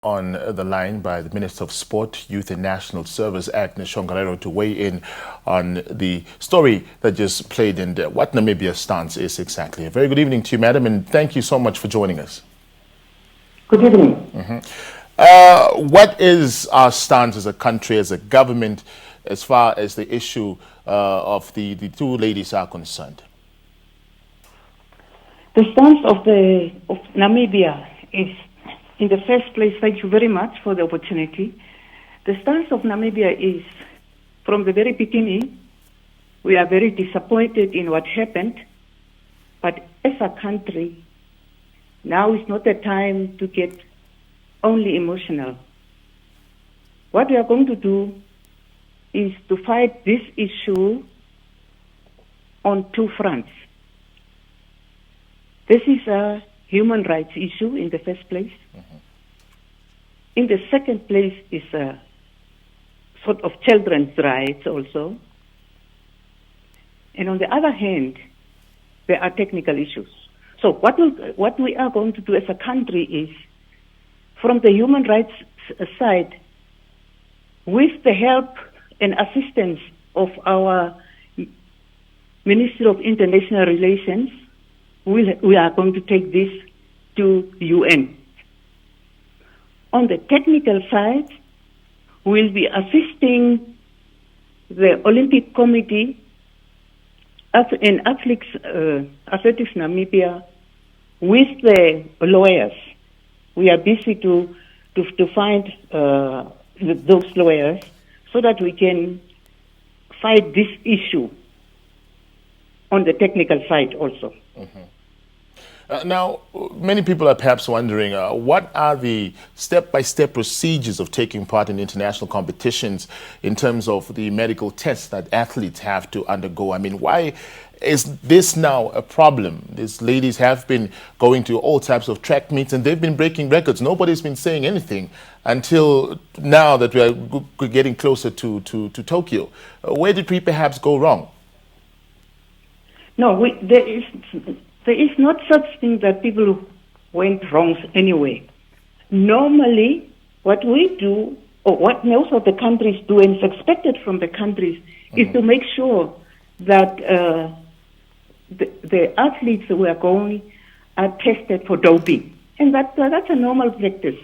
On the line by the Minister of Sport, Youth and National Service, Agnes Tjongarero, to weigh in on the story that just played and what Namibia's stance is exactly. A very good evening to you, madam, and thank you so much for joining us. Good evening. What is our stance as a country, as a government, as far as the issue of the two ladies are concerned? The stance of Namibia is, in the first place, thank you very much for the opportunity. The stance of Namibia is, from the very beginning, we are very disappointed in what happened, but as a country, now is not the time to get only emotional. What we are going to do is to fight this issue on two fronts. This is a human rights issue in the first place. In the second place is a sort of children's rights also. And on the other hand, there are technical issues. So what we are going to do as a country is, from the human rights side, with the help and assistance of our Ministry of International Relations, we are going to take this to UN. On the technical side, we'll be assisting the Olympic Committee and Athletics Namibia with the lawyers. We are busy to find those lawyers so that we can fight this issue on the technical side also. Now, many people are perhaps wondering, what are the step-by-step procedures of taking part in international competitions in terms of the medical tests that athletes have to undergo? I mean, why is this now a problem? These ladies have been going to all types of track meets and they've been breaking records. Nobody's been saying anything until now that we are getting closer to Tokyo. Where did we perhaps go wrong? No, there is not such thing that people went wrong anyway. Normally, what we do, or what most of the countries do, and it's expected from the countries, is to make sure that the athletes who are going are tested for doping. And that's a normal practice.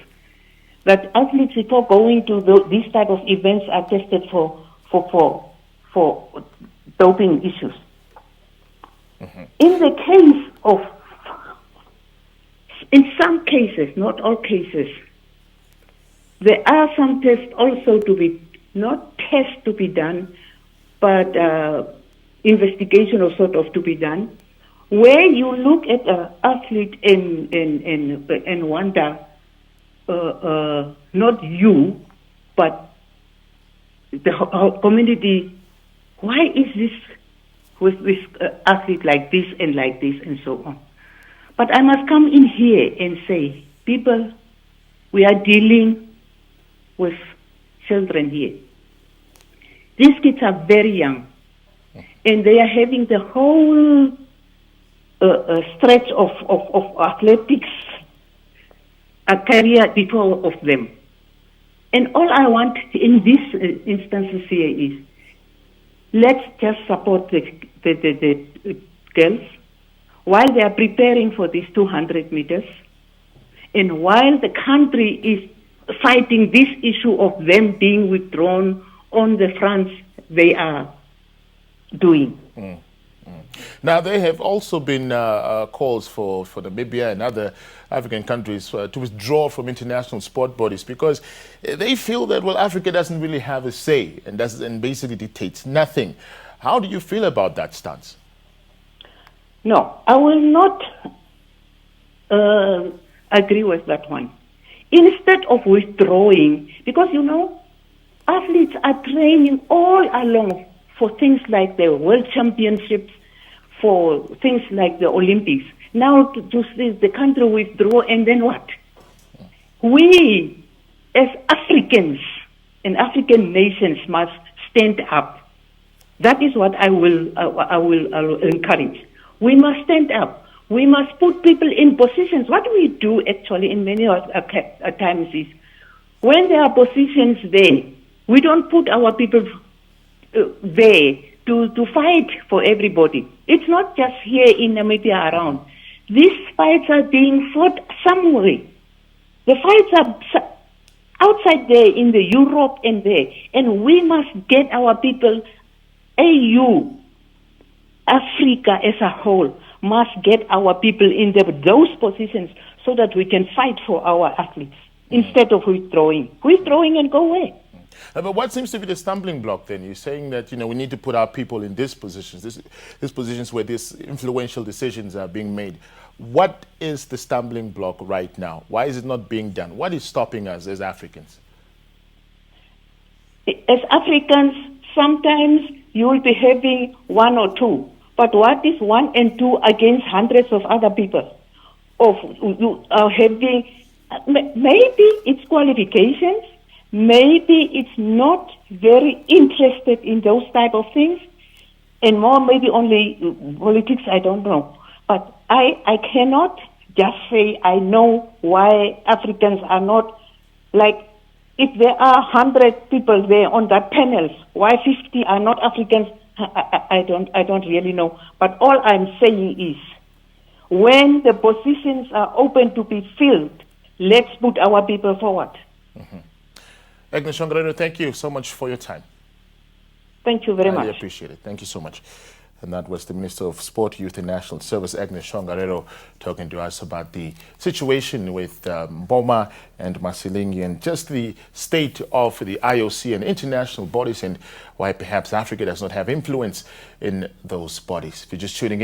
That athletes, before going to these type of events, are tested for doping issues. In the case of, in some cases, not all cases, there are some tests also to be, not tests to be done, but investigation or sort of to be done, where you look at an athlete and wonder, not you, but the community, why is this with athlete like this and so on. But I must come in here and say, people, we are dealing with children here. These kids are very young, and they are having the whole stretch of athletics career before of them. And all I want in these instances here is, let's just support the girls while they are preparing for these 200 meters, and while the country is fighting this issue of them being withdrawn on the fronts they are doing. Now, there have also been calls for Namibia and other African countries to withdraw from international sport bodies because they feel that, well, Africa doesn't really have a say and basically dictates nothing. How do you feel about that stance? No, I will not agree with that one. Instead of withdrawing, because, you know, athletes are training all along for things like the World Championships, for things like the Olympics. Now to see the country withdraw, and then what? We, as Africans and African nations, must stand up. That is what I will encourage. We must stand up. We must put people in positions. What we do actually in many times is When there are positions there, we don't put our people there to fight for everybody. It's not just here in Namibia around. These fights are being fought somewhere. The fights are outside there in the Europe and there. And we must get our people, AU, Africa as a whole, must get our people in those positions so that we can fight for our athletes instead of withdrawing. Withdrawing and go away. But what seems to be the stumbling block then? You're saying that, we need to put our people in these positions, these positions where these influential decisions are being made. What is the stumbling block right now? Why is it not being done? What is stopping us as Africans? As Africans, sometimes you will be having one or two. But what is 1 and 2 against hundreds of other people? You are having, maybe it's qualifications, maybe it's not very interested in those type of things, and more maybe only politics, I don't know. But I cannot just say I know why Africans are not, like, if there are 100 people there on that panel, why 50 are not Africans? I don't really know. But all I'm saying is, when the positions are open to be filled, let's put our people forward. Mm-hmm. Agnes Tjongarero, thank you so much for your time. Thank you very much. I really appreciate it. Thank you so much. And that was the Minister of Sport, Youth and National Service, Agnes Tjongarero, talking to us about the situation with Mboma and Masilingi and just the state of the IOC and international bodies and why perhaps Africa does not have influence in those bodies. If you're just tuning in,